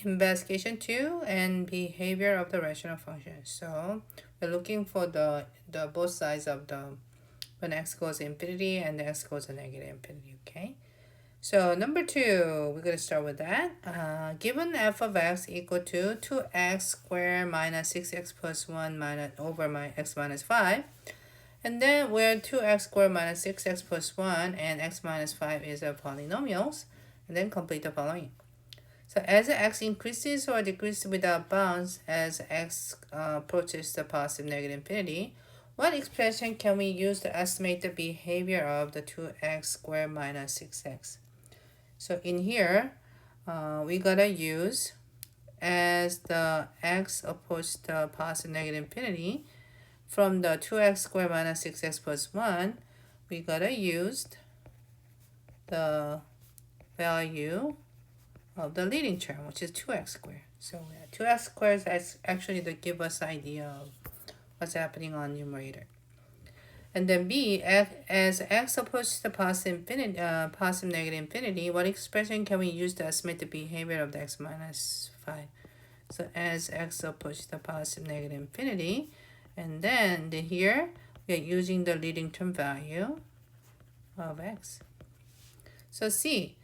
Investigation 2 and behavior of the rational function. So we're looking for the both sides of the when x goes infinity and x goes to negative infinity. Okay. So number 2, we're gonna start with that. Given f of x equal to 2x squared minus 6x plus 1 minus over my x minus 5. And then where 2x squared minus 6x plus 1 and x minus 5 is a polynomials. And then complete the following. So as x increases or decreases without bounds as x approaches the positive negative infinity, what expression can we use to estimate the behavior of the 2x squared minus 6x? So in here, we gotta use as the x approaches the positive negative infinity, from the 2x squared minus 6x plus 1, we gotta use the value of the leading term, which is 2x squared. So 2x squared is actually to give us an idea of what's happening on numerator. And then b, as x approaches the positive negative infinity, what expression can we use to estimate the behavior of the x minus 5? So as x approaches the positive negative infinity, and then here we are using the leading term value of x. So c,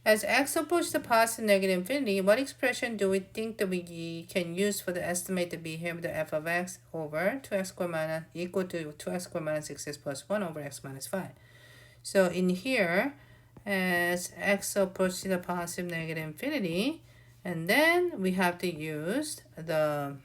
as x approaches the positive negative infinity, what expression do we think that we can use for the estimated behavior of the f of x over 2x squared minus equal to 2x squared minus 6x plus 1 over x minus 5? So in here, as x approaches the positive negative infinity, and then we have to use the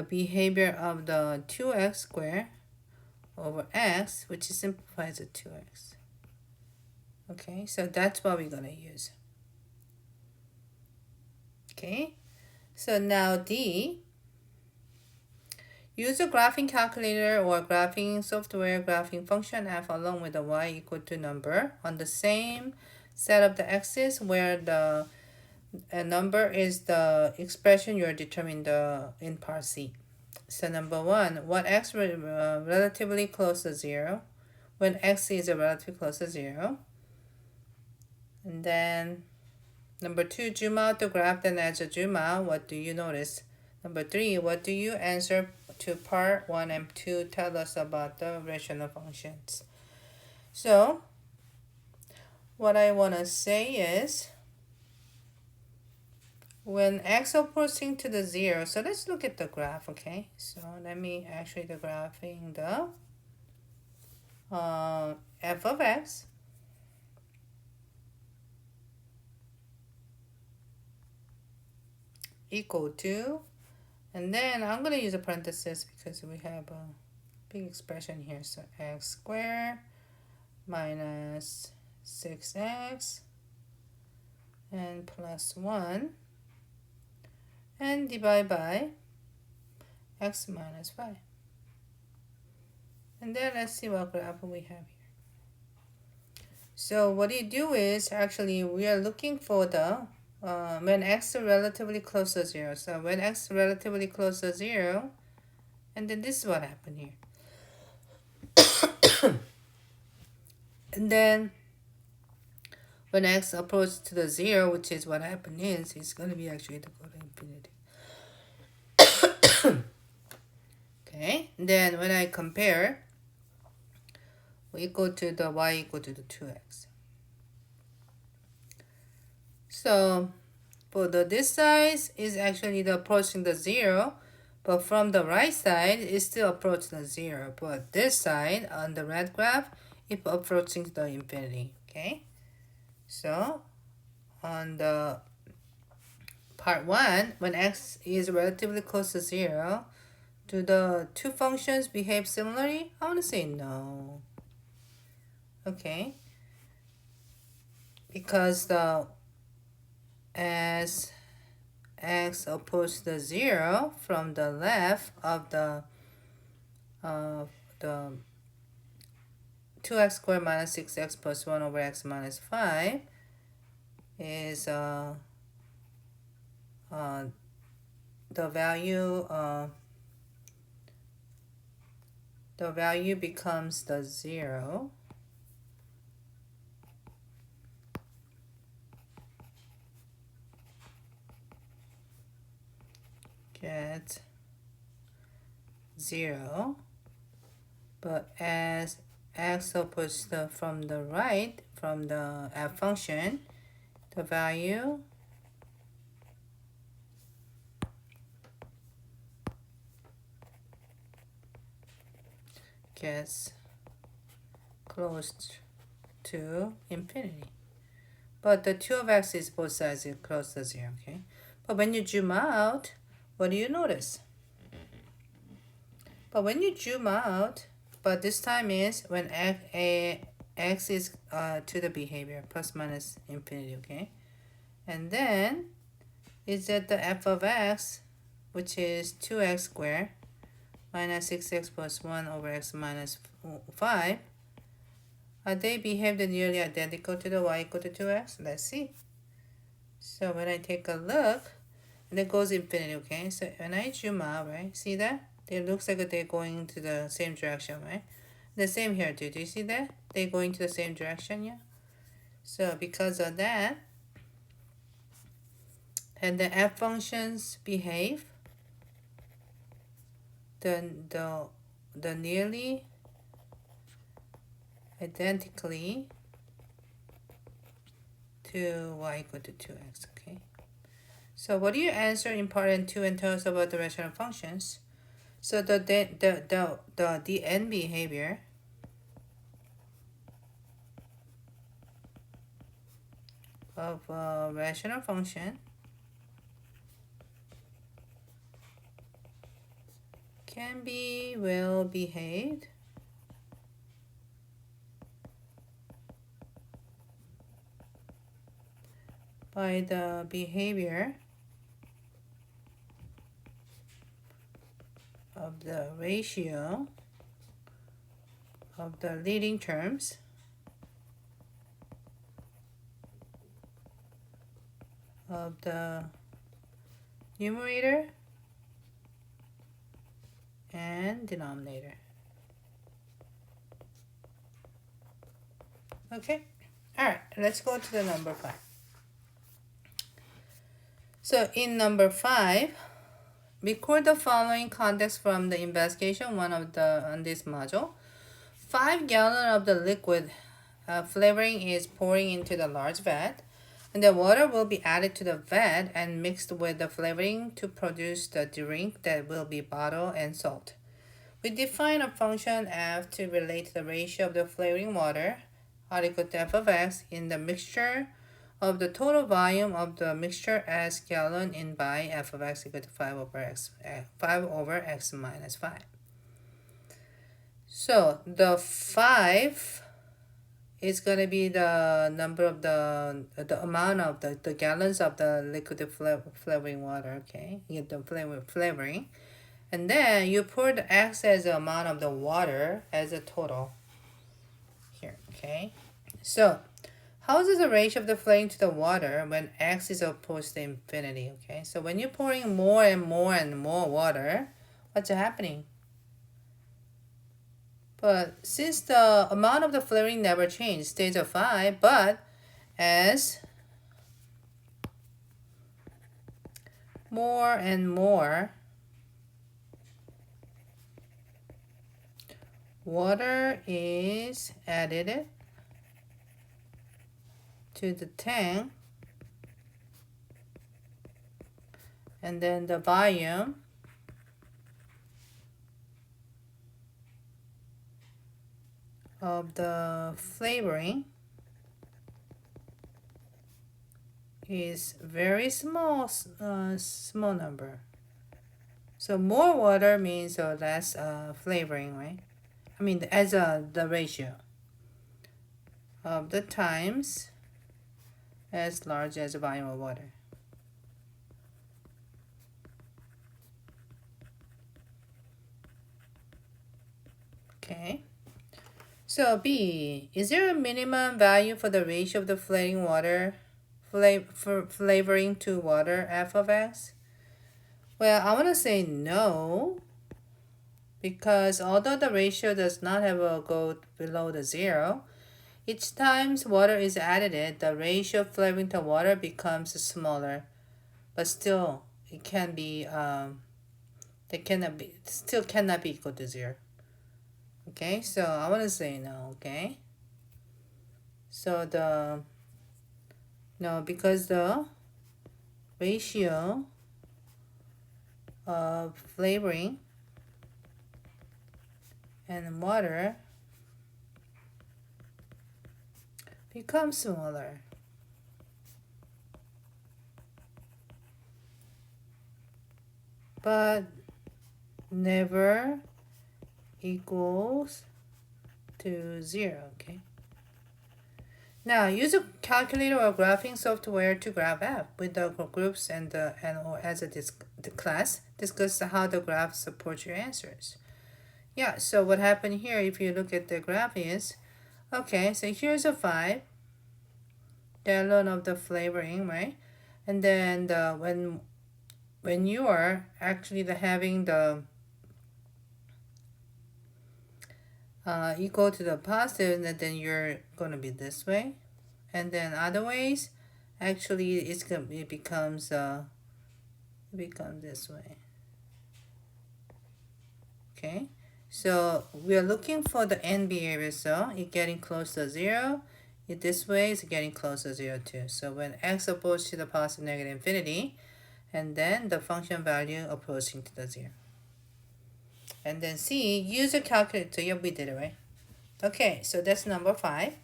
behavior of the 2x squared over x, which simplifies to 2x. Okay, so that's what we're gonna use. Okay, so now D, use a graphing calculator or graphing software graphing function f along with the y equal to number on the same set of the x's where the number is the expression you're determining in part C. So number 1, what x relatively close to 0, when x is relatively close to 0. And then number 2, zoom out the graph, then as a zoom out, what do you notice? Number 3, what do you answer to part 1 and 2? Tell us about the rational functions. So what I want to say is, when x approaching to the 0, so let's look at the graph, okay? So let me actually the graphing the f of x equal to, and then I'm going to use a parenthesis because we have a big expression here. So x squared minus 6x and plus 1 and divide by x minus 5. And then let's see what graph we have here. So what you do is, actually we are looking for the when x is relatively close to 0. So when x is relatively close to 0, and then this is what happened here. And then when x approaches to the 0, which is what happened is, it's going to be actually to go to infinity. Okay, and then when I compare, we equal to the y equal to the 2x. So for this side is actually the approaching the 0, but from the right side it's still approaching the 0. But this side on the red graph, it's approaching the infinity. Okay, so on the part 1, when x is relatively close to 0, do the two functions behave similarly? I want to say no. Okay, because as x approaches the 0 from the left of the 2x squared minus 6x plus 1 over x minus 5 is the value becomes the 0. get 0, but as x opposed from the right, from the f function, the value gets close to infinity. But the 2 of x is both sides is close to 0, okay? But when you zoom out, what do you notice? But when you zoom out, but this time is when x is to the behavior, plus minus infinity, okay? And then is that the f of x, which is 2x squared minus 6x plus 1 over x minus 5, they behave nearly identical to the y equal to 2x? Let's see. So when I take a look, and it goes infinity, okay? So when I zoom out, right, see that? It looks like they're going to the same direction, right? The same here too. Do you see that? They're going to the same direction, yeah? So because of that, and the f functions behave the nearly identically to y equal to 2x, okay? So what do you answer in part n2 and tell us about the rational functions? So the end behavior of a rational function can be well behaved by the behavior of the ratio of the leading terms of the numerator and denominator. Okay, all right, let's go to the number 5. So in number 5, record the following context from the investigation 1 of on this module. 5 gallons of the liquid flavoring is pouring into the large vat, and the water will be added to the vat and mixed with the flavoring to produce the drink that will be bottled and sold. We define a function f to relate the ratio of the flavoring water, r equal to f of x, in the mixture of the total volume of the mixture as gallon in by f of x equal to 5 over x minus 5. So the 5 is going to be the number of the amount of the gallons of the liquid flavoring water, okay? You get the flavoring. And then you pour the x as the amount of the water as a total here, okay? So how is the ratio of the flavoring to the water when x is opposed to infinity, okay? So when you're pouring more and more and more water, what's happening? But since the amount of the flavoring never changed, stays at 5, but as more and more water is added to the tank, and then the volume of the flavoring is very small number. So more water means less flavoring, right? I mean, as the ratio of the times as large as the volume of water. Okay. So B, is there a minimum value for the ratio of the flavoring water, flavoring to water f of x? Well, I want to say no, because although the ratio does not have a go below the 0, each time water is added, the ratio of flavoring to water becomes smaller, but still it can be They still cannot be equal to 0. Okay, so I want to say no, okay? So no, because the ratio of flavoring and water becomes smaller. But never equals to 0, okay? Now, use a calculator or graphing software to graph F with the groups and or as the class. Discuss how the graph supports your answers. Yeah, so what happened here, if you look at the graph is, okay, so here's a 5, the alone of the flavoring, right? And then when you are actually having the equal to the positive, and then you're going to be this way. And then other ways, actually it becomes this way. Okay, so we are looking for the end behavior, so it's getting close to 0. This way is getting close to 0 too. So when x approaches to the positive, negative, infinity, and then the function value approaching to the 0. And then C, use a calculator. Yeah, we did it, right? Okay, so that's number 5.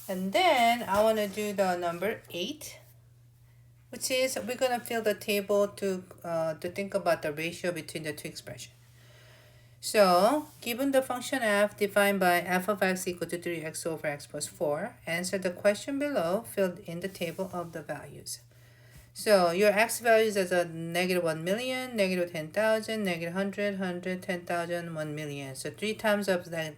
And then I want to do the number 8, which is we're going to fill the table to think about the ratio between the two expressions. So, given the function f defined by f of x equal to 3x over x plus 4, answer the question below filled in the table of the values. So, your x values is a negative 1 million, negative 10,000, negative 100, 100, 10,000, 1 million. So, 3 times of that,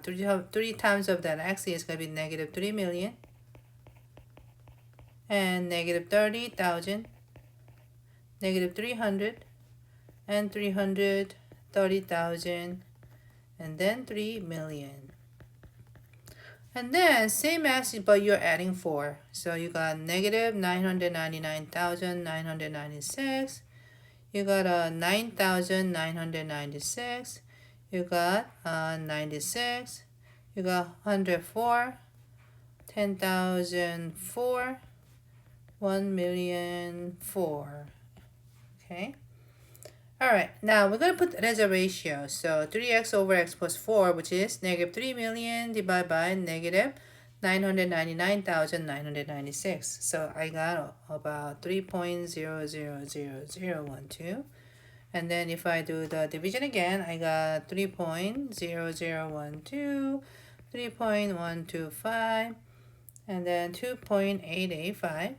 3 times of that x is going to be negative 3 million and negative 30,000, negative 300, and 330,000, and then 3 million. And then same x, but you're adding 4. So you got negative 999,996. You got 9,996. You got 96. You got 104. 10,004. 1,000,004. Okay. Alright, now we're going to put it as a ratio. So 3x over x plus 4, which is negative 3 million divided by negative 999,996. So I got about 3.000012. And then if I do the division again, I got 3.0012, 3.125, and then 2.885,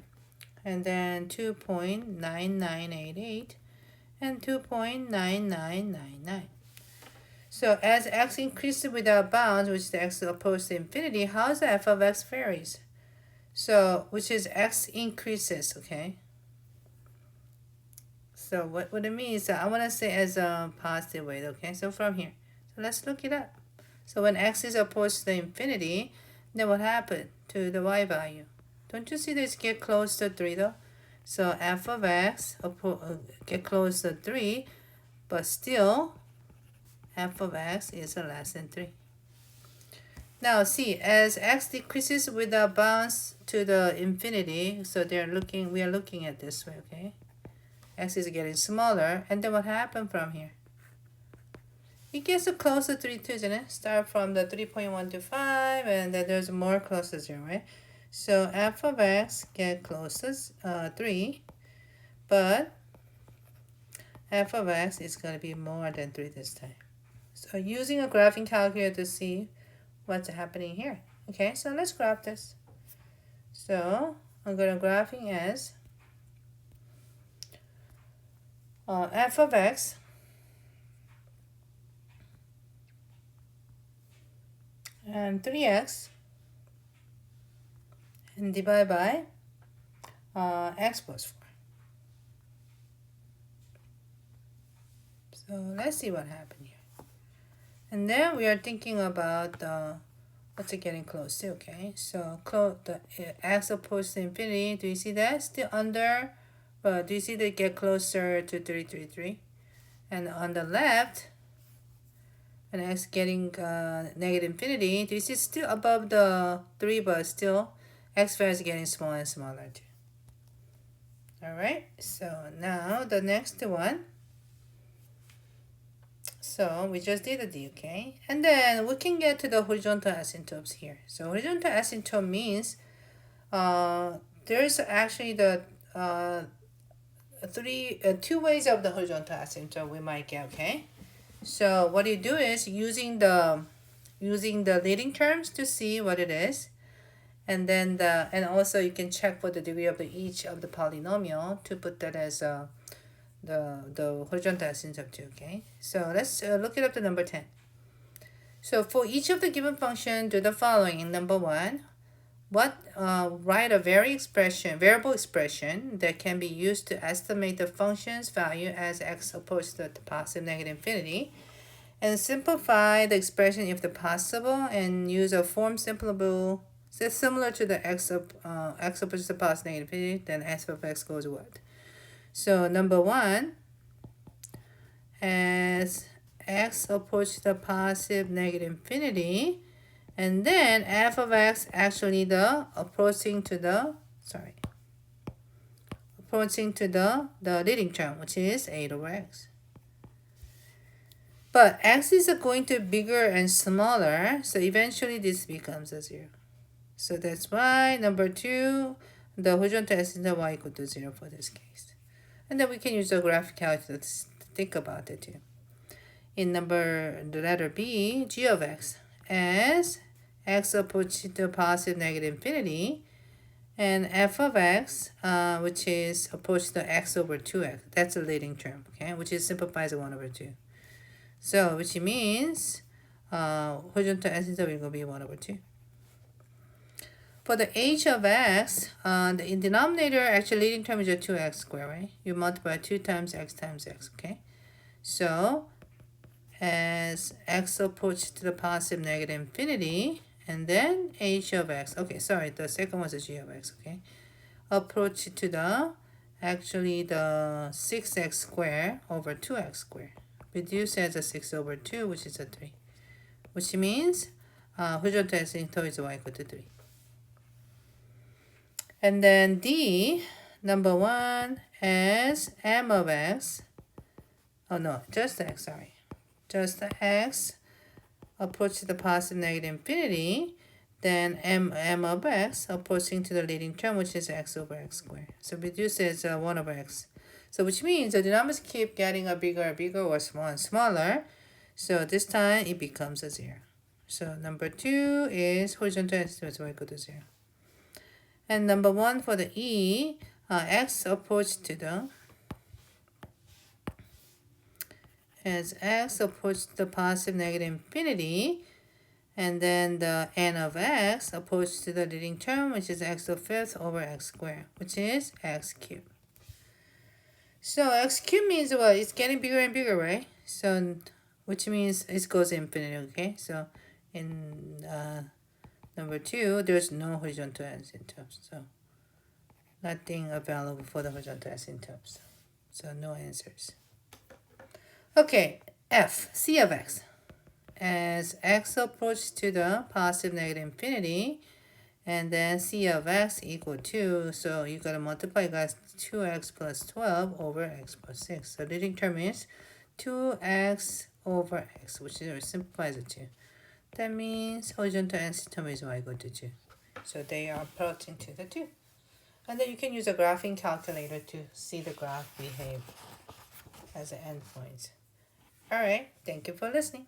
and then 2.9988, and 2.9999. So as x increases without bounds, which is the x opposed to infinity, how is the f of x varies? So, which is x increases, okay? So what it means, I want to say as a positive way, okay? So from here, so let's look it up. So when x is opposed to the infinity, then what happened to the y value? Don't you see this get close to 3 though? So f of x get close to 3, but still f of x is less than 3. Now see, as x decreases without bounds to the infinity, so we are looking at this way, okay? X is getting smaller, and then what happened from here? It gets close to 3 too, isn't it? Start from the 3.125, and then there's more close to 0, right? So f of x get close to 3, but f of x is going to be more than 3 this time. So using a graphing calculator to see what's happening here. Okay, so let's graph this. So I'm going to graphing as f of x and 3x and divide by x plus 4. So let's see what happened here. And then we are thinking about what's it getting close to, okay? So the x opposed to infinity, do you see that? Still under, do you see that get closer to 333? And on the left, when x getting negative infinity, this is still above the 3, but still x value is getting smaller and smaller too. Alright, so now the next one. So we just did a D, okay? And then we can get to the horizontal asymptotes here. So horizontal asymptote means there's actually the two ways of the horizontal asymptote we might get, okay? So what you do is using the leading terms to see what it is, and then and also you can check for the degree of each of the polynomial to put that as the horizontal asymptote too, okay? So let's look it up to number 10. So for each of the given function, do the following. Number 1, write a variable expression that can be used to estimate the function's value as x approaches the positive negative infinity, and simplify the expression if possible, and use a form similar to the x approaches the positive negative infinity, then f of x goes what? So number 1, as x approaches the positive negative infinity, and then f of x actually approaching to the leading term, which is 8 over x. But x is going to be bigger and smaller, so eventually this becomes a 0. So that's why number 2, the horizontal asymptote y equal to 0 for this case. And then we can use the graphic calculator to think about it too. In the letter B, g of x, as x approaches to positive negative infinity, and f of x, which is approach to x over 2x. That's a leading term, okay, which is simplifies to 1 over 2. So, which means horizontal asymptote will be 1 over 2. For the h of x, the denominator actually leading term is a 2x squared, right? You multiply 2 times x, okay? So, as x approaches to the positive negative infinity, and then h of x, okay, sorry, the second one is g of x, okay? Approach to the 6x squared over 2x squared. Reduce as a 6 over 2, which is a 3. Which means horizontal asymptote is y equal to 3. And then D, number 1, as m of x, just x, sorry. Just the x approach to the positive negative infinity, then m of x approaching to the leading term, which is x over x squared. So reduce as 1 over x. So which means the denominators keep getting bigger and bigger, or smaller and smaller. So this time it becomes a 0. So number 2 is horizontal asymptote y equal to 0. And number 1 for the E, x approach to the positive negative infinity, and then the n of x approach to the leading term, which is x to the 5th over x squared, which is x cubed. So x cubed means what? It's getting bigger and bigger, right? So, which means it goes infinity, okay? So in number 2, there's no horizontal asymptotes, so nothing available for the horizontal asymptotes. So no answers. Okay, F, C of x. As x approaches to the positive negative infinity, and then C of x equal to, so you gotta multiply guys 2x plus 12 over x plus 6. So the leading term is 2x over x, which simplifies it to. That means horizontal asymptote is y equal to 2. So they are approaching to the 2. And then you can use a graphing calculator to see the graph behave as an endpoint. Alright, thank you for listening.